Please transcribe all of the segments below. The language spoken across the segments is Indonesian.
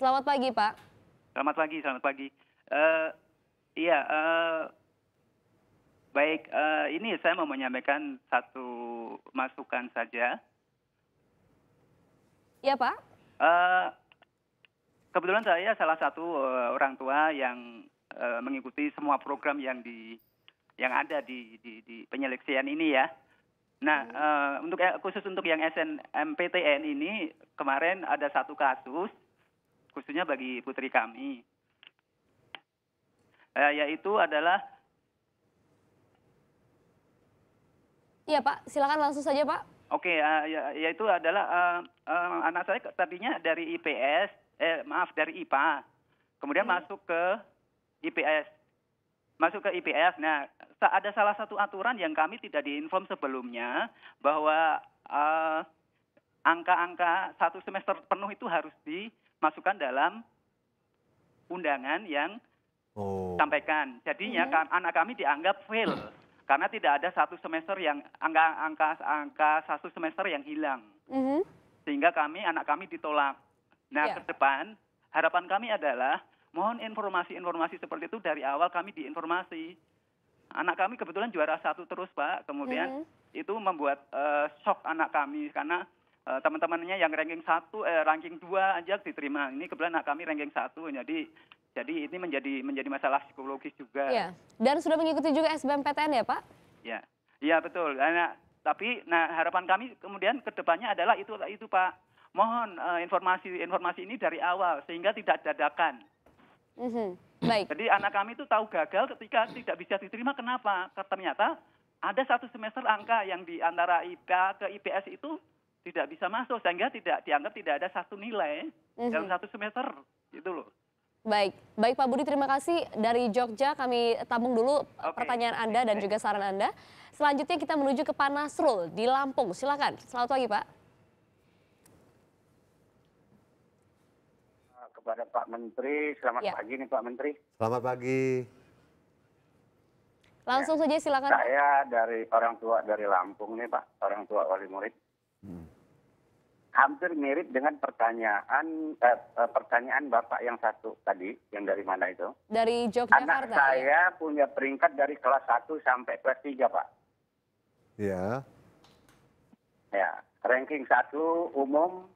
Selamat pagi, Pak. Selamat pagi, selamat pagi. Eh, iya, baik. Ini saya mau menyampaikan satu masukan saja. Iya, Pak. Eh, Kebetulan saya salah satu orang tua yang mengikuti semua program yang ada di penyeleksian ini ya. Nah, khusus untuk yang SNMPTN ini kemarin ada satu kasus khususnya bagi putri kami, yaitu adalah Iya, Pak. Silakan langsung saja, Pak. oke, yaitu adalah anak saya tadinya dari IPS, dari IPA, kemudian masuk ke IPS, Nah, ada salah satu aturan yang kami tidak diinform sebelumnya bahwa angka-angka satu semester penuh itu harus dimasukkan dalam undangan yang sampaikan. Jadinya anak kami dianggap fail karena tidak ada satu semester yang angka satu semester yang hilang. Sehingga anak kami ditolak. Nah, ke depan harapan kami adalah mohon informasi-informasi seperti itu dari awal kami diinformasi. Anak kami kebetulan juara 1 terus, Pak. Kemudian itu membuat shock anak kami karena teman-temannya yang ranking 2 aja diterima. Ini kebetulan anak kami ranking 1. Jadi ini menjadi masalah psikologis juga. Iya. Dan sudah mengikuti juga SBMPTN ya, Pak? Ya. Iya, betul. Tapi harapan kami kemudian ke depannya adalah itu Pak. Mohon informasi ini dari awal sehingga tidak dadakan. Baik. Jadi anak kami itu tahu gagal ketika tidak bisa diterima. Kenapa? Ternyata ada satu semester angka yang di antara IPA ke IPS itu tidak bisa masuk sehingga dianggap tidak ada satu nilai dalam satu semester itu loh. Baik Pak Budi, terima kasih. Dari Jogja kami tabung dulu pertanyaan Anda dan juga saran Anda. Selanjutnya kita menuju ke Pak Nasrul di Lampung. Silakan. Selamat pagi, Pak. Kepada Pak Menteri, selamat pagi nih Pak Menteri. Selamat pagi. Langsung saja silakan. Saya dari orang tua dari Lampung nih Pak, orang tua wali murid. Hampir mirip dengan pertanyaan Bapak yang satu tadi, yang dari mana itu? Dari Yogyakarta. Anak saya punya peringkat dari kelas 1 sampai kelas 3 Pak. Ya. Ya, ranking 1 umum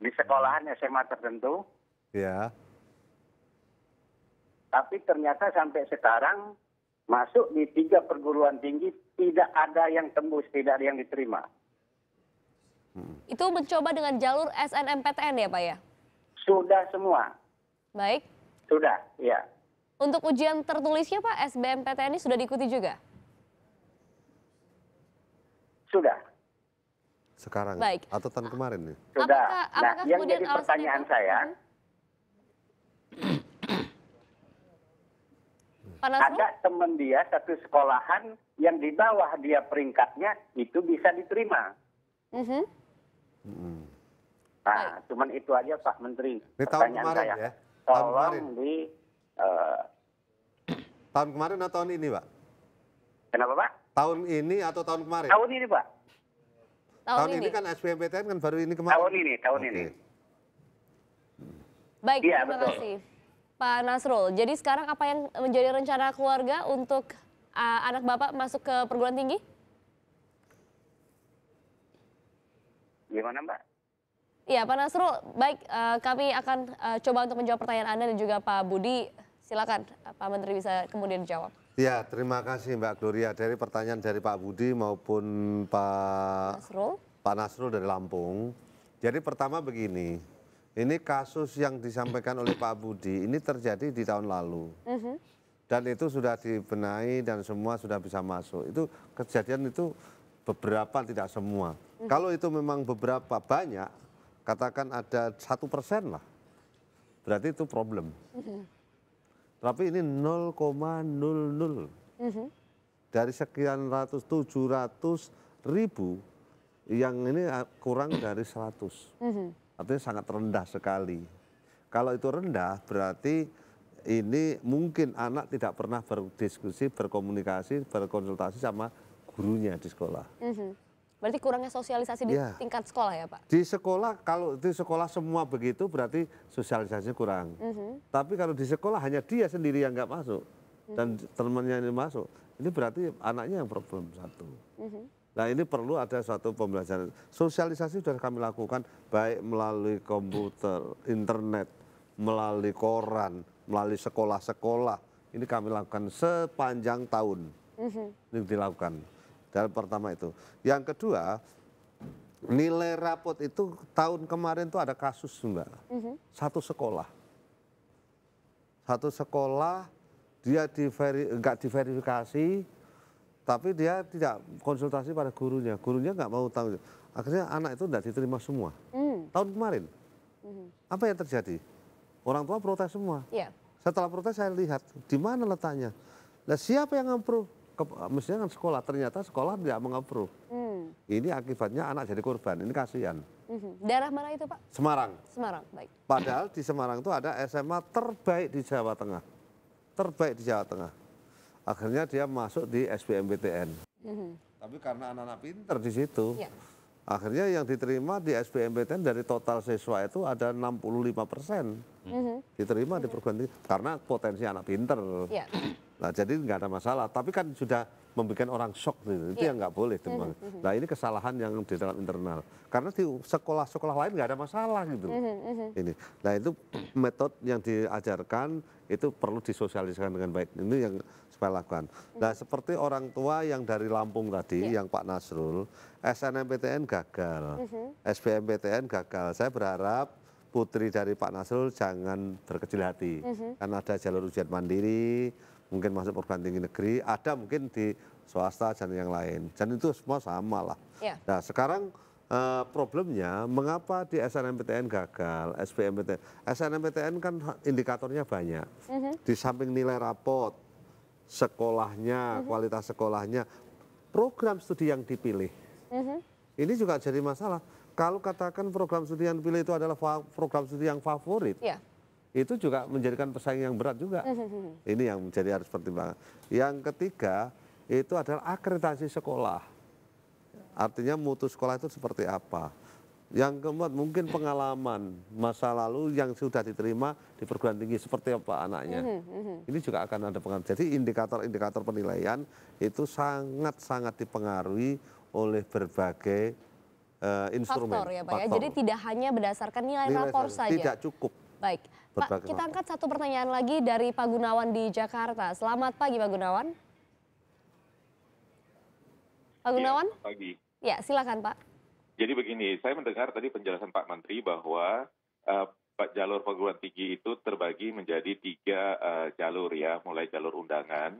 di sekolahan SMA tertentu. Ya. Tapi ternyata sampai sekarang masuk di 3 perguruan tinggi tidak ada yang tembus, tidak ada yang diterima. Itu mencoba dengan jalur SNMPTN ya Pak ya? Sudah semua. Baik. Sudah, ya. Untuk ujian tertulisnya Pak, SBMPTN ini sudah diikuti juga? Sudah. Sekarang? Baik. Atau tahun kemarin nih? Sudah. Apakah yang kemudian jadi pertanyaan saya, ada teman dia satu sekolahan yang di bawah dia peringkatnya itu bisa diterima. Nah, cuman itu aja Pak Menteri. Ini tahun kemarin saya. Ya? Tolong tahun kemarin atau tahun ini Pak? Kenapa Pak? Tahun ini atau tahun kemarin? Tahun ini Pak. Tahun ini kan SBMPTN kan baru ini kemarin. Tahun ini. Baik, ya, terima betul. kasih Pak Nasrul. Jadi sekarang apa yang menjadi rencana keluarga untuk anak Bapak masuk ke perguruan tinggi? Gimana Mbak? Iya Pak Nasrul, baik kami akan coba untuk menjawab pertanyaan Anda dan juga Pak Budi. Silakan Pak Menteri bisa kemudian dijawab. Ya, terima kasih Mbak Gloria. Dari pertanyaan dari Pak Budi maupun Pak Nasrul dari Lampung. Jadi pertama begini, ini kasus yang disampaikan oleh Pak Budi ini terjadi di tahun lalu. Dan itu sudah dibenahi dan semua sudah bisa masuk. Itu kejadian itu beberapa, tidak semua. Kalau itu memang beberapa banyak, katakan ada 1% lah. Berarti itu problem. Tapi ini 0,00 dari sekian 700 ribu yang ini kurang dari 100. Artinya sangat rendah sekali. Kalau itu rendah berarti ini mungkin anak tidak pernah berdiskusi, berkomunikasi, berkonsultasi sama gurunya di sekolah. Berarti kurangnya sosialisasi di tingkat sekolah ya Pak? Di sekolah, kalau di sekolah semua begitu berarti sosialisasinya kurang. Tapi kalau di sekolah hanya dia sendiri yang nggak masuk dan temannya ini masuk, ini berarti anaknya yang problem satu. Nah ini perlu ada suatu pembelajaran. Sosialisasi sudah kami lakukan baik melalui komputer, internet, melalui koran, melalui sekolah-sekolah. Ini kami lakukan sepanjang tahun. Ini dilakukan. Dan pertama itu. Yang kedua, nilai rapot itu tahun kemarin tuh ada kasus Mbak. Satu sekolah. Satu sekolah dia nggak diverifikasi, tapi dia tidak konsultasi pada gurunya. Gurunya nggak mau tahu. Akhirnya anak itu tidak diterima semua. Tahun kemarin. Apa yang terjadi? Orang tua protes semua. Setelah protes saya lihat di mana letaknya. Nah siapa yang approve? Mestinya kan sekolah, ternyata sekolah tidak meng-approve. Ini akibatnya anak jadi korban, ini kasihan. Daerah mana itu Pak? Semarang. Semarang, baik. Padahal di Semarang itu ada SMA terbaik di Jawa Tengah. Terbaik di Jawa Tengah. Akhirnya dia masuk di SBMPTN. Tapi karena anak-anak pinter di situ, akhirnya yang diterima di SBMPTN dari total siswa itu ada 65%. Diterima di perguruan tinggi, karena potensi anak pinter. Nah jadi nggak ada masalah, tapi kan sudah membuat orang shock gitu. Itu yang nggak boleh. Nah ini kesalahan yang di dalam internal, karena di sekolah-sekolah lain nggak ada masalah gitu. Ini, nah itu metode yang diajarkan itu perlu disosialisasikan dengan baik. Ini yang supaya lakukan. Nah seperti orang tua yang dari Lampung tadi, yang Pak Nasrul, SNMPTN gagal, SBMPTN gagal. Saya berharap putri dari Pak Nasrul jangan berkecil hati, karena ada jalur ujian mandiri. Mungkin masuk perguruan tinggi negeri, ada mungkin di swasta dan yang lain. Dan itu semua sama lah. Nah sekarang problemnya mengapa di SNMPTN gagal, SBMPTN. SNMPTN kan indikatornya banyak. Di samping nilai rapot, sekolahnya, kualitas sekolahnya, program studi yang dipilih. Ini juga jadi masalah. Kalau katakan program studi yang dipilih itu adalah program studi yang favorit, itu juga menjadikan pesaing yang berat juga. Ini yang menjadi harus pertimbangan. Yang ketiga, itu adalah akreditasi sekolah. Artinya mutu sekolah itu seperti apa. Yang keempat, mungkin pengalaman masa lalu yang sudah diterima di perguruan tinggi seperti apa anaknya. Ini juga akan ada pengaruh. Jadi indikator-indikator penilaian itu sangat-sangat dipengaruhi oleh berbagai instrumen. Faktor ya Pak ya. Jadi tidak hanya berdasarkan nilai rapor saja. Tidak cukup. Baik, Pak, kita angkat satu pertanyaan lagi dari Pak Gunawan di Jakarta. Selamat pagi Pak Gunawan. Pak Gunawan? Ya, pagi. Ya, silakan Pak. Jadi begini, saya mendengar tadi penjelasan Pak Menteri bahwa jalur perguruan tinggi itu terbagi menjadi 3 jalur ya, mulai jalur undangan,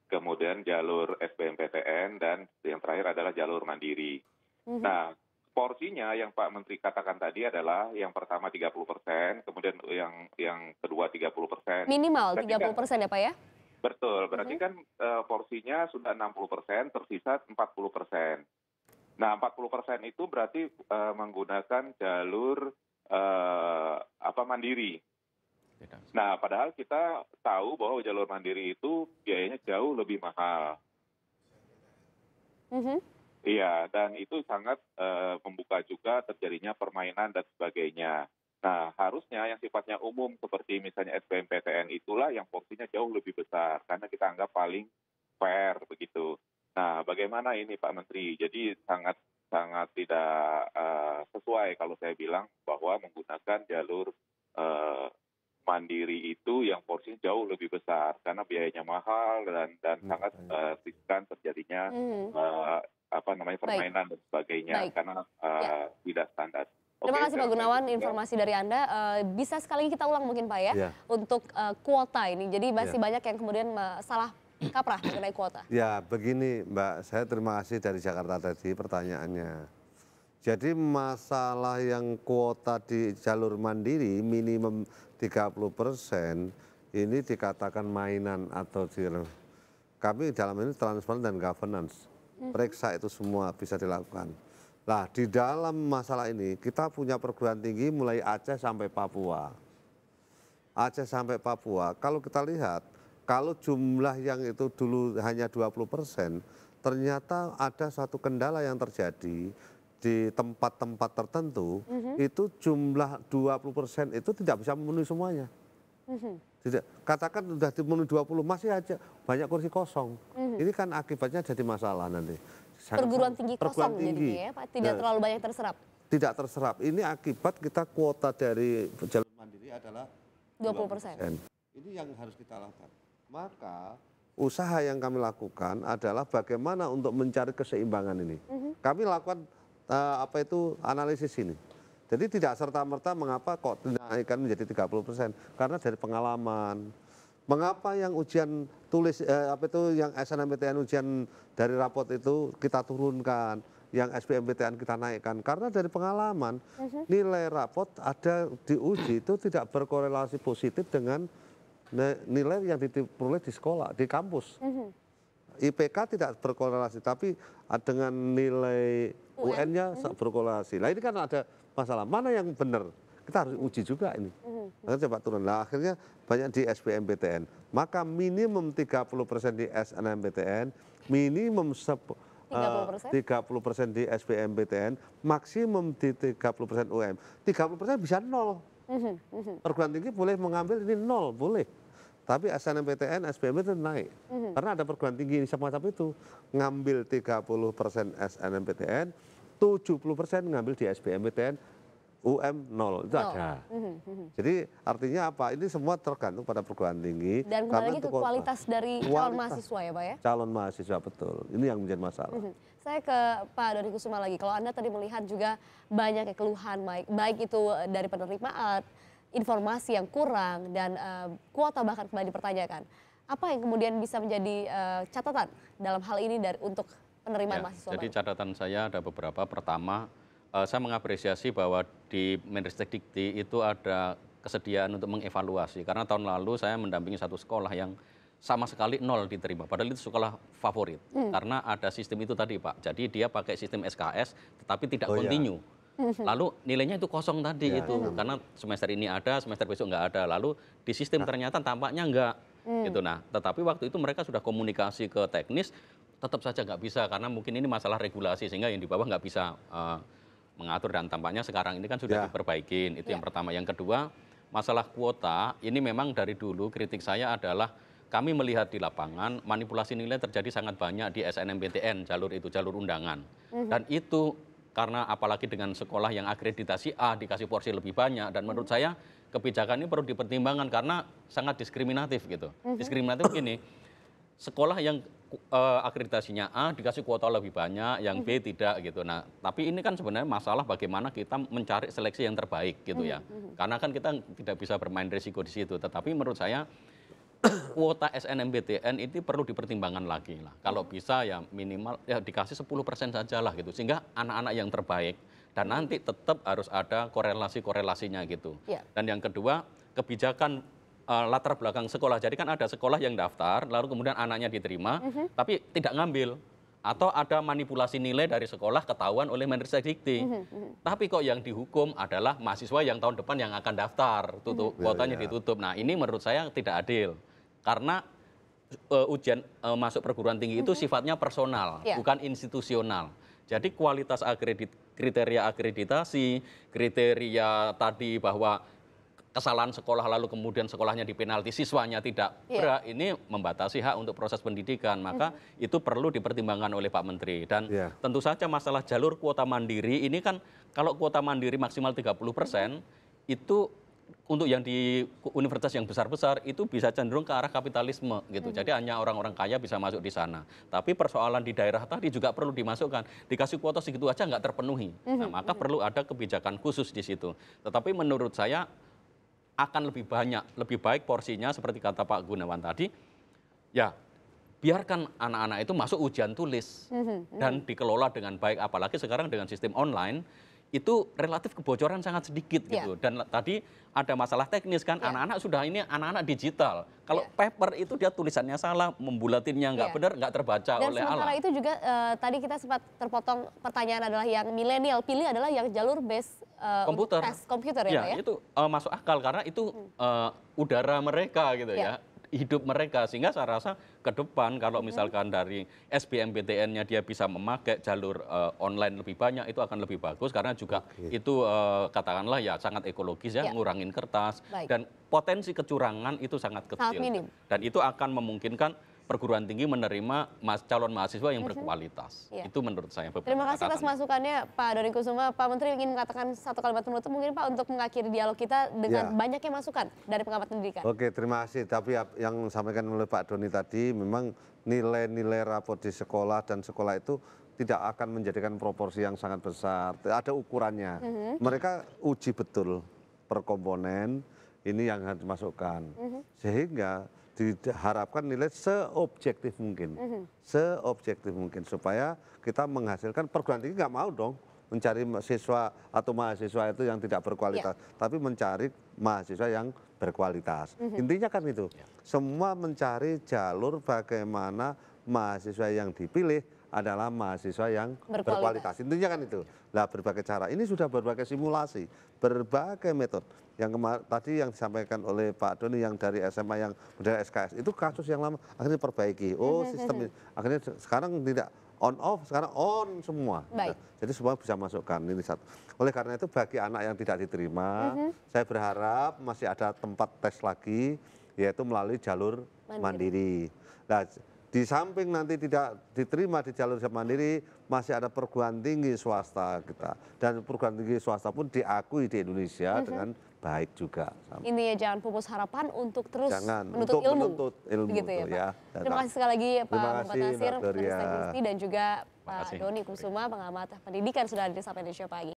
kemudian jalur SBMPTN, dan yang terakhir adalah jalur mandiri. Nah, porsinya yang Pak Menteri katakan tadi adalah yang pertama 30%, kemudian yang kedua 30%. Minimal 30% ya Pak ya? Betul, berarti kan porsinya sudah 60%, tersisa 40%. Nah 40% itu berarti menggunakan jalur mandiri. Nah padahal kita tahu bahwa jalur mandiri itu biayanya jauh lebih mahal. Iya, dan itu sangat membuka juga terjadinya permainan dan sebagainya. Nah, harusnya yang sifatnya umum seperti misalnya SBMPTN itulah yang porsinya jauh lebih besar karena kita anggap paling fair begitu. Nah, bagaimana ini Pak Menteri? Jadi sangat tidak sesuai kalau saya bilang bahwa menggunakan jalur mandiri itu yang porsinya jauh lebih besar karena biayanya mahal dan sangat riskan terjadinya permainan dan sebagainya karena tidak standar. Terima kasih Pak Gunawan, informasi dari Anda. Bisa sekali kita ulang mungkin Pak ya, untuk kuota ini. Jadi masih banyak yang kemudian salah kaprah mengenai kuota. Ya begini Mbak, saya terima kasih dari Jakarta tadi pertanyaannya. Jadi masalah yang kuota di jalur mandiri minimum 30% ini dikatakan mainan atau kami dalam ini transparan dan governance. Periksa itu semua bisa dilakukan. Nah di dalam masalah ini kita punya perguruan tinggi mulai Aceh sampai Papua. Aceh sampai Papua, kalau kita lihat, kalau jumlah yang itu dulu hanya 20%, ternyata ada satu kendala yang terjadi di tempat-tempat tertentu, itu jumlah 20% itu tidak bisa memenuhi semuanya. Tidak, katakan sudah dipenuhi 20, masih aja banyak kursi kosong. Ini kan akibatnya jadi masalah nanti. Perguruan tinggi kosong jadinya ya Pak, tidak terlalu banyak terserap. Tidak terserap. Ini akibat kita kuota dari jalur mandiri adalah 20%. Ini yang harus kita lakukan. Maka usaha yang kami lakukan adalah bagaimana untuk mencari keseimbangan ini. Kami lakukan analisis ini. Jadi tidak serta-merta mengapa kok dinaikkan menjadi 30%, karena dari pengalaman. Mengapa yang ujian tulis yang SNMPTN ujian dari rapot itu kita turunkan, yang SBMPTN kita naikkan, karena dari pengalaman nilai rapot ada diuji itu tidak berkorelasi positif dengan nilai yang diperoleh di sekolah, di kampus. IPK tidak berkorelasi, tapi dengan nilai UN-nya berkorelasi. Nah ini kan ada masalah, mana yang benar? Kita harus uji juga ini. Maka coba turun. Nah akhirnya banyak di SBMPTN. Maka minimum 30% di SNMPTN, minimum 30% di SBMPTN, maksimum di 30% UM. 30% bisa nol. Perguruan tinggi boleh mengambil ini nol, boleh. Tapi SNMPTN, SBMPTN naik. Karena ada perguruan tinggi semacam itu. Ngambil 30% SNMPTN, 70% ngambil di SBMPTN, UM nol. Itu ada. Jadi artinya apa? Ini semua tergantung pada perguruan tinggi. Dan kembali lagi ke kualitas dari calon mahasiswa ya Pak ya? Calon mahasiswa, betul. Ini yang menjadi masalah. Saya ke Pak Doni Kusuma lagi. Kalau Anda tadi melihat juga banyak keluhan, baik itu dari penerimaan, informasi yang kurang, dan kuota bahkan kembali dipertanyakan. Apa yang kemudian bisa menjadi catatan dalam hal ini untuk penerimaan mahasiswa? Jadi catatan saya ada beberapa. Pertama, saya mengapresiasi bahwa di Menristek Dikti itu ada kesediaan untuk mengevaluasi. Karena tahun lalu saya mendampingi satu sekolah yang sama sekali nol diterima. Padahal itu sekolah favorit. Karena ada sistem itu tadi Pak. Jadi dia pakai sistem SKS tetapi tidak kontinu. Lalu nilainya itu kosong tadi karena semester ini ada, semester besok nggak ada. Lalu di sistem ternyata tampaknya nggak. Gitu. Nah, tetapi waktu itu mereka sudah komunikasi ke teknis, tetap saja nggak bisa karena mungkin ini masalah regulasi sehingga yang di bawah nggak bisa mengatur, dan tampaknya sekarang ini kan sudah diperbaikin. Itu yang pertama. Yang kedua, masalah kuota ini memang dari dulu kritik saya adalah kami melihat di lapangan manipulasi nilai terjadi sangat banyak di SNMPTN, jalur itu, jalur undangan. Dan itu karena apalagi dengan sekolah yang akreditasi A dikasih porsi lebih banyak, dan menurut saya kebijakan ini perlu dipertimbangkan karena sangat diskriminatif gitu. Diskriminatif begini, sekolah yang akreditasinya A dikasih kuota lebih banyak, yang B tidak gitu. Nah, tapi ini kan sebenarnya masalah bagaimana kita mencari seleksi yang terbaik gitu ya. Karena kan kita tidak bisa bermain risiko di situ. Tetapi menurut saya kuota SNMPTN itu perlu dipertimbangkan lagi lah. Kalau bisa ya minimal ya dikasih 10% saja lah gitu. Sehingga anak-anak yang terbaik, dan nanti tetap harus ada korelasi-korelasinya gitu. Dan yang kedua, kebijakan latar belakang sekolah. Jadi kan ada sekolah yang daftar, lalu kemudian anaknya diterima, tapi tidak ngambil. Atau ada manipulasi nilai dari sekolah ketahuan oleh Menristek Dikti. Tapi kok yang dihukum adalah mahasiswa yang tahun depan yang akan daftar, kuotanya ditutup. Nah ini menurut saya tidak adil. Karena ujian masuk perguruan tinggi itu sifatnya personal, bukan institusional. Jadi kualitas kriteria akreditasi, kriteria tadi bahwa kesalahan sekolah lalu kemudian sekolahnya dipenalti, siswanya tidak berat, ini membatasi hak untuk proses pendidikan. Maka itu perlu dipertimbangkan oleh Pak Menteri. Dan tentu saja masalah jalur kuota mandiri ini kan, kalau kuota mandiri maksimal 30%, itu untuk yang di universitas yang besar-besar itu bisa cenderung ke arah kapitalisme gitu. Jadi hanya orang-orang kaya bisa masuk di sana. Tapi persoalan di daerah tadi juga perlu dimasukkan. Dikasih kuota segitu aja nggak terpenuhi. Nah, maka perlu ada kebijakan khusus di situ. Tetapi menurut saya akan lebih banyak, lebih baik porsinya seperti kata Pak Gunawan tadi, ya biarkan anak-anak itu masuk ujian tulis dan dikelola dengan baik. Apalagi sekarang dengan sistem online, itu relatif kebocoran sangat sedikit gitu. Dan tadi ada masalah teknis kan, anak-anak sudah ini anak-anak digital. Kalau paper itu dia tulisannya salah, membulatinnya nggak benar, nggak terbaca dan oleh alat. Dan sementara itu juga tadi kita sempat terpotong pertanyaan adalah yang milenial pilih adalah yang jalur base tes komputer ya Pak ya? Itu masuk akal karena itu udara mereka gitu ya. hidup mereka. Sehingga saya rasa ke depan kalau misalkan dari SBMPTN-nya dia bisa memakai jalur online lebih banyak, itu akan lebih bagus karena juga itu katakanlah ya sangat ekologis ya, ngurangin kertas. Dan potensi kecurangan itu sangat kecil. minim. Dan itu akan memungkinkan perguruan tinggi menerima calon mahasiswa yang berkualitas. Itu menurut saya. Terima kasih atas masukannya Pak Doni Kusuma. Pak Menteri ingin mengatakan satu kalimat penutup mungkin Pak untuk mengakhiri dialog kita dengan banyaknya masukan dari pengamat pendidikan. Oke, terima kasih. Tapi yang disampaikan oleh Pak Doni tadi memang nilai-nilai rapot di sekolah dan sekolah itu tidak akan menjadikan proporsi yang sangat besar. Ada ukurannya. Mereka uji betul per komponen ini yang harus dimasukkan. Sehingga diharapkan nilai seobjektif mungkin, seobjektif mungkin supaya kita menghasilkan perguruan tinggi nggak mau dong mencari siswa atau mahasiswa itu yang tidak berkualitas, tapi mencari mahasiswa yang berkualitas. Intinya kan itu, semua mencari jalur bagaimana mahasiswa yang dipilih adalah mahasiswa yang berkualitas. Intinya kan itu. Lah berbagai cara, ini sudah berbagai simulasi, berbagai metode. Yang tadi yang disampaikan oleh Pak Doni yang dari SMA yang model SKS, itu kasus yang lama akhirnya diperbaiki. Oh sistem ini, akhirnya sekarang tidak on off, sekarang on semua. Nah, jadi semua bisa masukkan, ini satu. Oleh karena itu bagi anak yang tidak diterima, saya berharap masih ada tempat tes lagi, yaitu melalui jalur mandiri. Nah, di samping nanti tidak diterima di jalur mandiri, masih ada perguruan tinggi swasta kita. Dan perguruan tinggi swasta pun diakui di Indonesia dengan baik juga. Intinya jangan pupus harapan untuk terus menuntut untuk ilmu. menuntut ilmu. Begitu ya, Pak. Ya. Terima kasih sekali lagi Pak Muhammad Nasir, Mbak Gloria. dan juga Pak Doni Kusuma, pengamat pendidikan sudah hadir sampai Indonesia pagi.